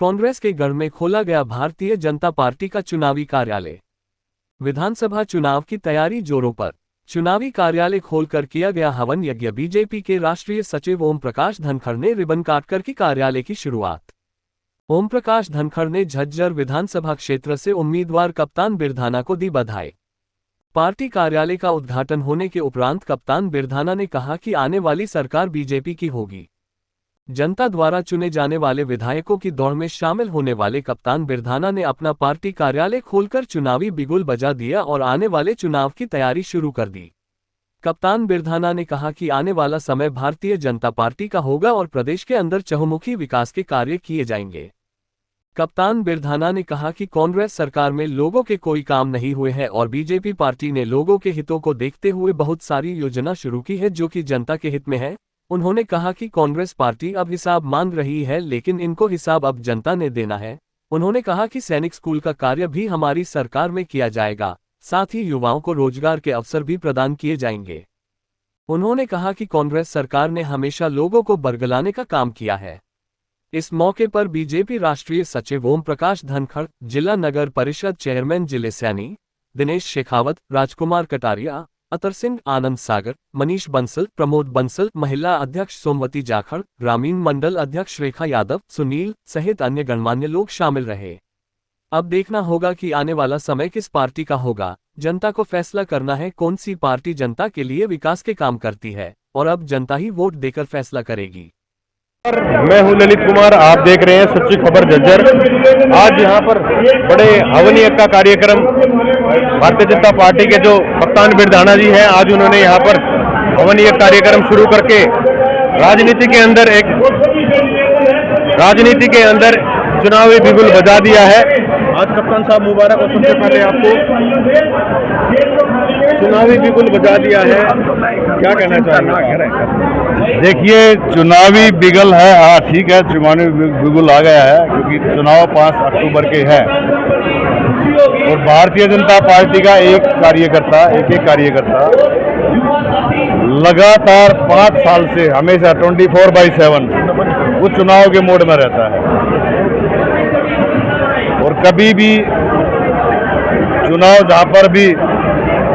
कांग्रेस के गढ़ में खोला गया भारतीय जनता पार्टी का चुनावी कार्यालय। विधानसभा चुनाव की तैयारी जोरों पर। चुनावी कार्यालय खोलकर किया गया हवन यज्ञ। बीजेपी के राष्ट्रीय सचिव ओम प्रकाश धनखड़ ने रिबन काटकर की कार्यालय की शुरुआत। ओम प्रकाश धनखड़ ने झज्जर विधानसभा क्षेत्र से उम्मीदवार कप्तान बिरधाना को दी बधाई। पार्टी कार्यालय का उद्घाटन होने के उपरांत कप्तान बिरधाना ने कहा कि आने वाली सरकार बीजेपी की होगी। जनता द्वारा चुने जाने वाले विधायकों की दौड़ में शामिल होने वाले कप्तान बिरधाना ने अपना पार्टी कार्यालय खोलकर चुनावी बिगुल बजा दिया और आने वाले चुनाव की तैयारी शुरू कर दी। कप्तान बिरधाना ने कहा कि आने वाला समय भारतीय जनता पार्टी का होगा और प्रदेश के अंदर चहुमुखी विकास के कार्य किए जाएंगे। कप्तान बिरधाना ने कहा कि कांग्रेस सरकार में लोगों के कोई काम नहीं हुए हैं और बीजेपी पार्टी ने लोगों के हितों को देखते हुए बहुत सारी योजना शुरू की है जो कि जनता के हित में है। उन्होंने कहा कि कांग्रेस पार्टी अब हिसाब मांग रही है लेकिन इनको हिसाब अब जनता ने देना है। उन्होंने कहा कि सैनिक स्कूल का कार्य भी हमारी सरकार में किया जाएगा, साथ ही युवाओं को रोजगार के अवसर भी प्रदान किए जाएंगे। उन्होंने कहा कि कांग्रेस सरकार ने हमेशा लोगों को बरगलाने का काम किया है। इस मौके पर बीजेपी राष्ट्रीय सचिव ओम प्रकाश धनखड़, जिला नगर परिषद चेयरमैन जिले सैनी, दिनेश शेखावत, राजकुमार कटारिया, अतर सिंह, आनंद सागर, मनीष बंसल, प्रमोद बंसल, महिला अध्यक्ष सोमवती जाखड़, ग्रामीण मंडल अध्यक्ष रेखा यादव, सुनील सहित अन्य गणमान्य लोग शामिल रहे। अब देखना होगा कि आने वाला समय किस पार्टी का होगा। जनता को फैसला करना है कौन सी पार्टी जनता के लिए विकास के काम करती है और अब जनता ही वोट देकर फैसला करेगी। मैं हूं ललित कुमार, आप देख रहे हैं सच्ची खबर झज्जर। आज यहां पर बड़े हवन यज्ञ का कार्यक्रम भारतीय जनता पार्टी के जो कप्तान बिरधाना जी हैं, आज उन्होंने यहां पर हवन यज्ञ कार्यक्रम शुरू करके राजनीति के अंदर चुनावी बिगुल बजा दिया है। आज कप्तान साहब मुबारक हो, सबसे पहले आपको चुनावी बिगुल बजा दिया है, क्या कहना चाहेंगे? देखिए, चुनावी बिगल है, हाँ ठीक है, चुनावी बिगुल आ गया है क्योंकि चुनाव 5 अक्टूबर के हैं और भारतीय जनता पार्टी का एक कार्यकर्ता लगातार 5 साल से हमेशा 24/7 वो चुनाव के मोड में रहता है और कभी भी चुनाव जहाँ पर भी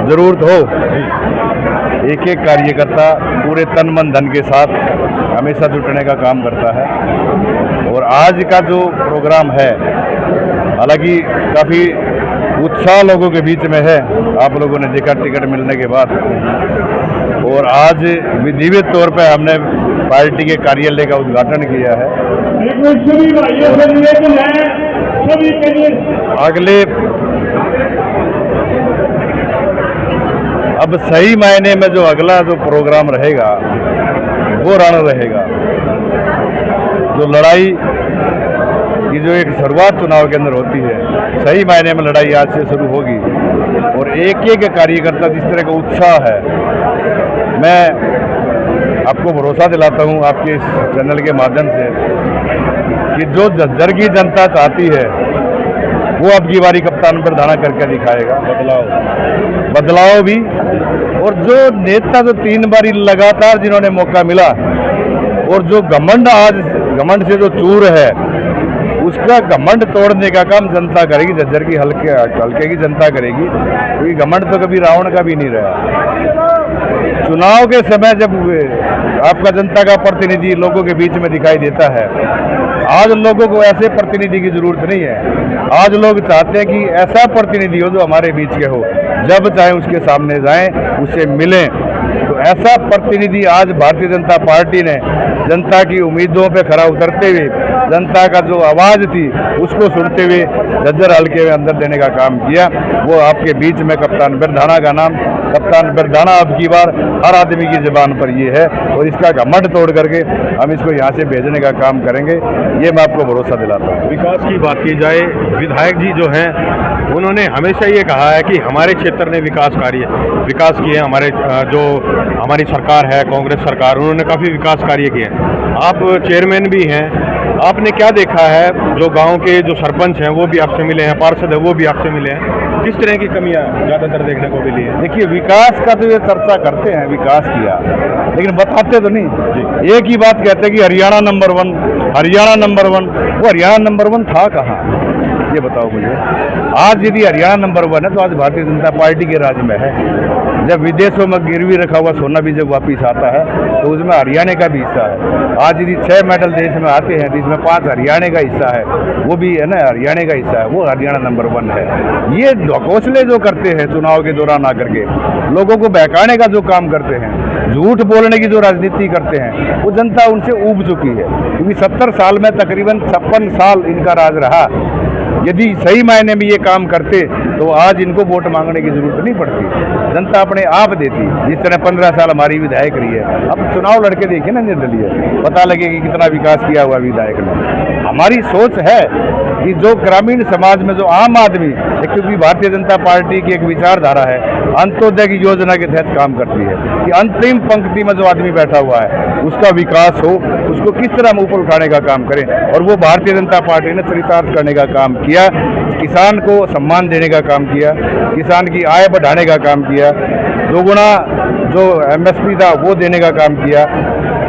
जरूरत हो एक कार्यकर्ता पूरे तन मन धन के साथ हमेशा जुटने का काम करता है। और आज का जो प्रोग्राम है, हालांकि काफ़ी उत्साह लोगों के बीच में है, आप लोगों ने देखा टिकट मिलने के बाद। और आज विधिवत तौर पर हमने पार्टी के कार्यालय का उद्घाटन किया है। अगले अब सही मायने में जो अगला जो प्रोग्राम रहेगा वो रण रहेगा। जो लड़ाई की जो एक शुरुआत चुनाव के अंदर होती है, सही मायने में लड़ाई आज से शुरू होगी। और एक कार्यकर्ता जिस तरह का उत्साह है, मैं आपको भरोसा दिलाता हूं आपके इस चैनल के माध्यम से कि जो झज्जर की जनता चाहती है वो अब की बारी कप्तान बिरधाना करके दिखाएगा। बदलाव भी, और जो नेता जो 3 बारी लगातार जिन्होंने मौका मिला और जो घमंड से जो चूर है, उसका घमंड तोड़ने का काम जनता करेगी। झज्जर की हल्के की जनता करेगी, क्योंकि घमंड तो कभी रावण का भी नहीं रहा। चुनाव के समय जब आपका जनता का प्रतिनिधि लोगों के बीच में दिखाई देता है, आज लोगों को ऐसे प्रतिनिधि की जरूरत नहीं है। आज लोग चाहते हैं कि ऐसा प्रतिनिधि हो जो हमारे बीच के हो, जब चाहे उसके सामने जाएं, उससे मिलें। तो ऐसा प्रतिनिधि आज भारतीय जनता पार्टी ने जनता की उम्मीदों पे खरा उतरते हुए, जनता का जो आवाज़ थी उसको सुनते हुए झज्जर हल्के में अंदर देने का काम किया। वो आपके बीच में कप्तान बिरधाना का नाम, कप्तान बिरधाना अब की बार हर आदमी की ज़बान पर ये है और इसका घमंड तोड़ करके हम इसको यहाँ से भेजने का काम करेंगे, ये मैं आपको भरोसा दिलाता हूँ। विकास की बात की जाए, विधायक जी जो हैं उन्होंने हमेशा ये कहा है कि हमारे क्षेत्र ने विकास किए। हमारी सरकार है कांग्रेस सरकार, उन्होंने काफ़ी विकास कार्य किए हैं। आप चेयरमैन भी हैं, आपने क्या देखा है, जो गांव के जो सरपंच हैं वो भी आपसे मिले हैं, पार्षद है वो भी आपसे मिले हैं, किस तरह की कमियां ज्यादातर देखने को मिली है? देखिए, विकास का तो ये चर्चा करते हैं, विकास किया, लेकिन बताते तो नहीं। एक ही बात कहते हैं कि हरियाणा नंबर 1, हरियाणा नंबर 1। वो हरियाणा नंबर 1 था कहाँ, ये बताओ मुझे। आज यदि हरियाणा नंबर 1 है तो आज भारतीय जनता पार्टी के राज में है। जब विदेशों में गिरवी रखा हुआ सोना भी जब वापिस आता है तो उसमें हरियाणा का भी हिस्सा है। आज यदि 6 मेडल देश में आते हैं तो इसमें 5 हरियाणा का हिस्सा है, वो भी है ना, हरियाणा का हिस्सा है, वो हरियाणा नंबर 1 है। ये ढकोसले जो करते हैं चुनाव के दौरान आकर के लोगों को बहकाने का जो काम करते हैं, झूठ बोलने की जो राजनीति करते हैं, वो जनता उनसे ऊब चुकी है। क्योंकि 70 साल में तकरीबन 56 साल इनका राज रहा। यदि सही मायने में ये काम करते तो आज इनको वोट मांगने की जरूरत नहीं पड़ती, जनता अपने आप देती। जिस तरह 15 साल हमारी विधायक रही है, अब चुनाव लड़के देखिए ना निर्दलीय, पता लगे कि कितना विकास किया हुआ विधायक ने। हमारी सोच है कि जो ग्रामीण समाज में जो आम आदमी, क्योंकि भारतीय जनता पार्टी की एक विचारधारा है, अंत्योदय की योजना के तहत काम करती है कि अंतिम पंक्ति में जो आदमी बैठा हुआ है उसका विकास हो, उसको किस तरह हम ऊपर उठाने का काम करें। और वो भारतीय जनता पार्टी ने चरितार्थ करने का काम किया, किसान को सम्मान देने का काम किया, किसान की आय बढ़ाने का काम किया, दोगुना जो MSP था वो देने का काम किया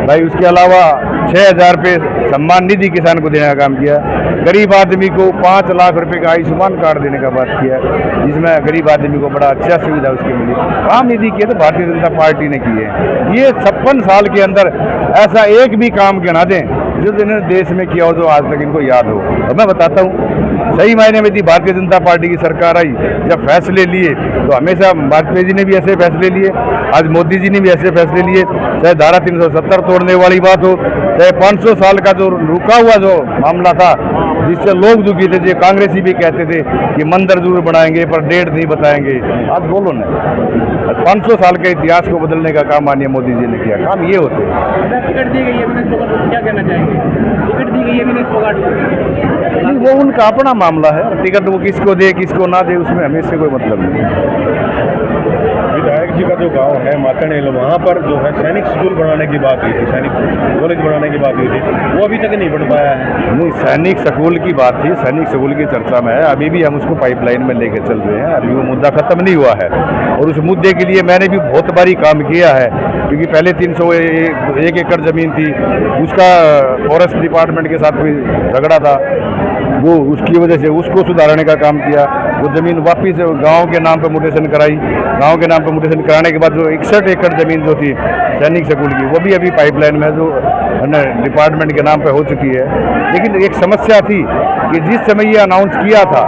भाई। उसके अलावा 6,000 रुपये सम्मान निधि किसान को देने का काम किया। गरीब आदमी को 5 लाख रुपए का आयुष्मान कार्ड देने का बात किया, जिसमें गरीब आदमी को बड़ा अच्छा सुविधा उसकी मिली। काम यदि किए तो भारतीय जनता पार्टी ने किए। ये 56 साल के अंदर ऐसा एक भी काम गिना दें जो इन्होंने देश में किया हो जो आज तक इनको याद हो। और मैं बताता हूँ, सही मायने में थी भारतीय जनता पार्टी की सरकार आई, जब फैसले लिए तो हमेशा वाजपेयी जी ने भी ऐसे फैसले लिए, आज मोदी जी ने भी ऐसे फैसले लिए। चाहे धारा 370 तोड़ने वाली बात हो, चाहे 500 साल का जो रुका हुआ जो मामला था जिससे लोग दुखी थे, जो कांग्रेसी भी कहते थे कि मंदिर जरूर बनाएंगे पर डेट नहीं बताएंगे। आज बोलो ना, 500 साल के इतिहास को बदलने का काम माननीय मोदी जी ने किया। काम ये होते हैं। टिकट दी गई है, क्या कहना चाहेंगे? टिकट दी गई है विनेश फोगाट को, नहीं, वो उनका अपना मामला है। टिकट वो किसको दे किसको ना दे उसमें हमें इससे कोई मतलब नहीं। विधायक जी का जो गांव है मातनेल, वहाँ पर जो है सैनिक स्कूल बनाने की बात हुई थी, सैनिक कॉलेज बनाने की बात हुई थी, वो अभी तक नहीं बन पाया है। नहीं, सैनिक स्कूल की बात थी, सैनिक स्कूल की चर्चा में है, अभी भी हम उसको पाइपलाइन में लेके चल रहे हैं, अभी वो मुद्दा खत्म नहीं हुआ है। और उस मुद्दे के लिए मैंने भी बहुत बारी काम किया है, क्योंकि पहले 301 एकड़ ज़मीन थी, उसका फॉरेस्ट डिपार्टमेंट के साथ भी झगड़ा था, वो उसकी वजह से उसको सुधारने का काम किया। वो ज़मीन वापिस गांव के नाम पर म्यूटेशन कराई, गांव के नाम पर म्यूटेशन कराने के बाद जो 61 एकड़ ज़मीन जो थी सैनिक स्कूल की, वो भी अभी पाइपलाइन में जो डिपार्टमेंट के नाम पर हो चुकी है। लेकिन एक समस्या थी कि जिस समय ये अनाउंस किया था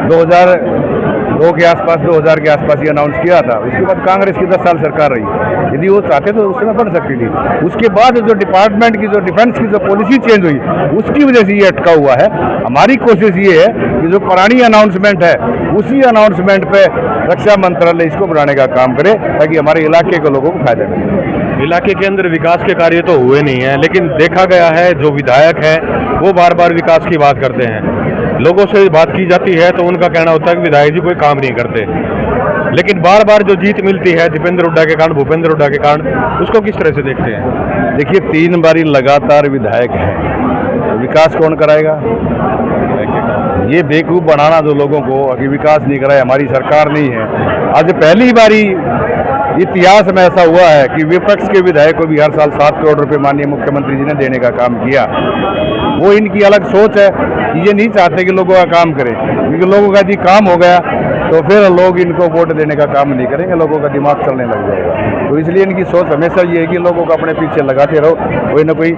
2002 के आसपास, 2000 के आसपास ये अनाउंस किया था, उसके बाद कांग्रेस की 10 साल सरकार रही। यदि वो चाहते तो उस समय बन सकती थी। उसके बाद जो डिपार्टमेंट की जो डिफेंस की जो पॉलिसी चेंज हुई, उसकी वजह से ये अटका हुआ है। हमारी कोशिश ये है कि जो पुरानी अनाउंसमेंट है उसी अनाउंसमेंट पे रक्षा मंत्रालय इसको बढ़ाने का काम करे, ताकि हमारे इलाके के लोगों को फायदा मिले। इलाके के अंदर विकास के कार्य तो हुए नहीं है, लेकिन देखा गया है जो विधायक है वो बार बार विकास की बात करते हैं। लोगों से बात की जाती है तो उनका कहना होता है कि विधायक जी कोई काम नहीं करते, लेकिन बार बार जो जीत मिलती है दीपेंद्र हुड्डा के कारण, भूपेंद्र हुड्डा के कारण, उसको किस तरह से देखते हैं? देखिए, 3 बारी लगातार विधायक है, तो विकास कौन कराएगा? ये बेवकूफ़ बनाना जो लोगों को कि विकास नहीं कराए, हमारी सरकार नहीं है। आज पहली बारी इतिहास में ऐसा हुआ है कि विपक्ष के विधायक को भी हर साल 7 करोड़ रुपए माननीय मुख्यमंत्री जी ने देने का काम किया। वो इनकी अलग सोच है कि ये नहीं चाहते कि लोगों का काम करें, क्योंकि लोगों का यदि काम हो गया तो फिर लोग इनको वोट देने का काम नहीं करेंगे, लोगों का दिमाग चलने लग जाएगा। तो इसलिए इनकी सोच हमेशा ये है कि लोगों को अपने पीछे लगाते रहो, कोई ना कोई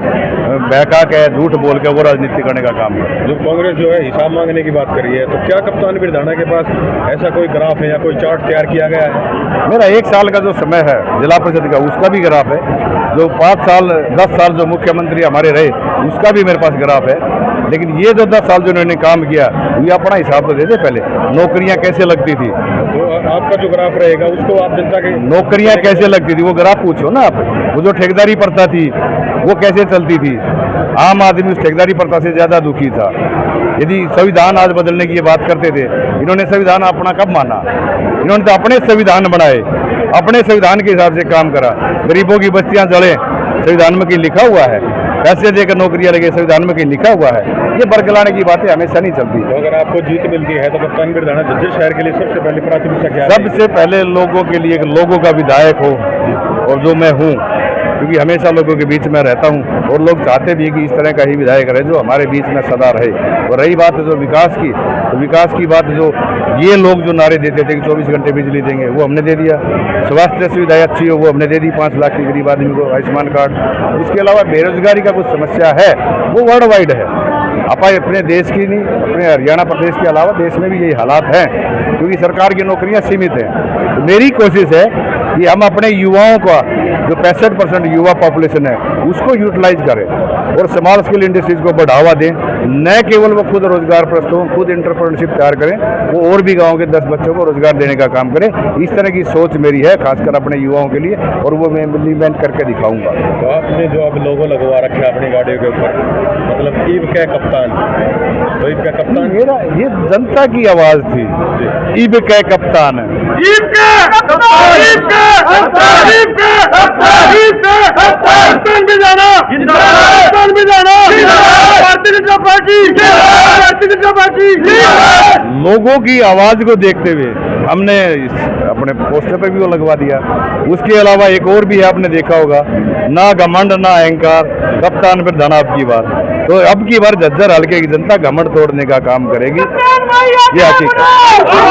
बहका के झूठ बोल के वो राजनीति करने का काम करें। जो कांग्रेस जो है हिसाब मांगने की बात कर रही है, तो क्या कप्तान बिरधाना के पास ऐसा कोई ग्राफ है या कोई चार्ट तैयार किया गया है? मेरा 1 साल का जो समय है जिला परिषद का, उसका भी ग्राफ है। जो 5 साल 10 साल जो मुख्यमंत्री हमारे रहे, उसका भी मेरे पास ग्राफ है। लेकिन ये जो 10 साल जो इन्होंने काम किया, ये अपना हिसाब तो दे दे। पहले नौकरियां कैसे लगती थी, तो आपका जो ग्राफ रहेगा उसको आप जनता के नौकरियां कैसे लगती थी वो ग्राफ पूछो ना आप। वो जो ठेकेदारी प्रथा थी वो कैसे चलती थी, आम आदमी उस ठेकेदारी प्रथा से ज़्यादा दुखी था। यदि संविधान आज बदलने की ये बात करते थे, इन्होंने संविधान अपना कब माना? इन्होंने तो अपने संविधान बनाए, अपने संविधान के हिसाब से काम करा। गरीबों की बस्तियां जड़ें, संविधान में कहीं लिखा हुआ है? पैसे देकर नौकरियां लगे, संविधान में कहीं लिखा हुआ है? ये बरगलाने की बातें हमेशा नहीं चलती। तो अगर आपको जीत मिलती है तो कप्तान बिरधाना झज्जर शहर के लिए सबसे पहले प्राथमिकता क्या है? सबसे पहले लोगों के लिए, लोगों का विधायक हो, और जो मैं हूँ, क्योंकि हमेशा लोगों के बीच में रहता हूँ और लोग चाहते भी कि इस तरह का ही विधायक रहे जो हमारे बीच में सदा रहे। और रही बात है जो विकास की, तो विकास की बात जो ये लोग जो नारे देते थे कि 24 घंटे बिजली देंगे, वो हमने दे दिया। स्वास्थ्य सुविधाएं अच्छी हो, वो हमने दे दी 5 लाख के गरीब आदमी को आयुष्मान कार्ड। उसके अलावा बेरोजगारी का कुछ समस्या है, वो वर्ल्ड वाइड है, अपने देश की नहीं, अपने हरियाणा प्रदेश के अलावा देश में भी यही हालात हैं, क्योंकि सरकार की नौकरियां सीमित हैं। तो मेरी कोशिश है कि हम अपने युवाओं का, जो 65% युवा पॉपुलेशन है, उसको यूटिलाइज करें और स्मॉल स्केल इंडस्ट्रीज को बढ़ावा दें। न केवल वो खुद रोजगार प्रस्त हों, खुद एंटरप्रेन्योरशिप तैयार करें, वो और भी गाँव के 10 बच्चों को रोजगार देने का काम करें। इस तरह की सोच मेरी है, खासकर अपने युवाओं के लिए, और वो मैं इम्प्लीमेंट करके दिखाऊंगा। तो आपने जो अब लोगो लगवा रखे अपनी गाड़ियों के ऊपर, मतलब ईब का कप्तान, तो ईब का कप्तान मेरा ये जनता की आवाज थी, ईब का कप्तान है। लोगों की आवाज को देखते हुए हमने अपने पोस्टर पे भी वो लगवा दिया। उसके अलावा एक और भी है, आपने देखा होगा, ना घमंड ना अहंकार, कप्तान बिरधाना अब की बार। तो अब की बार झज्जर हल्के की जनता घमंड तोड़ने का काम करेगी, ये हकीकत है।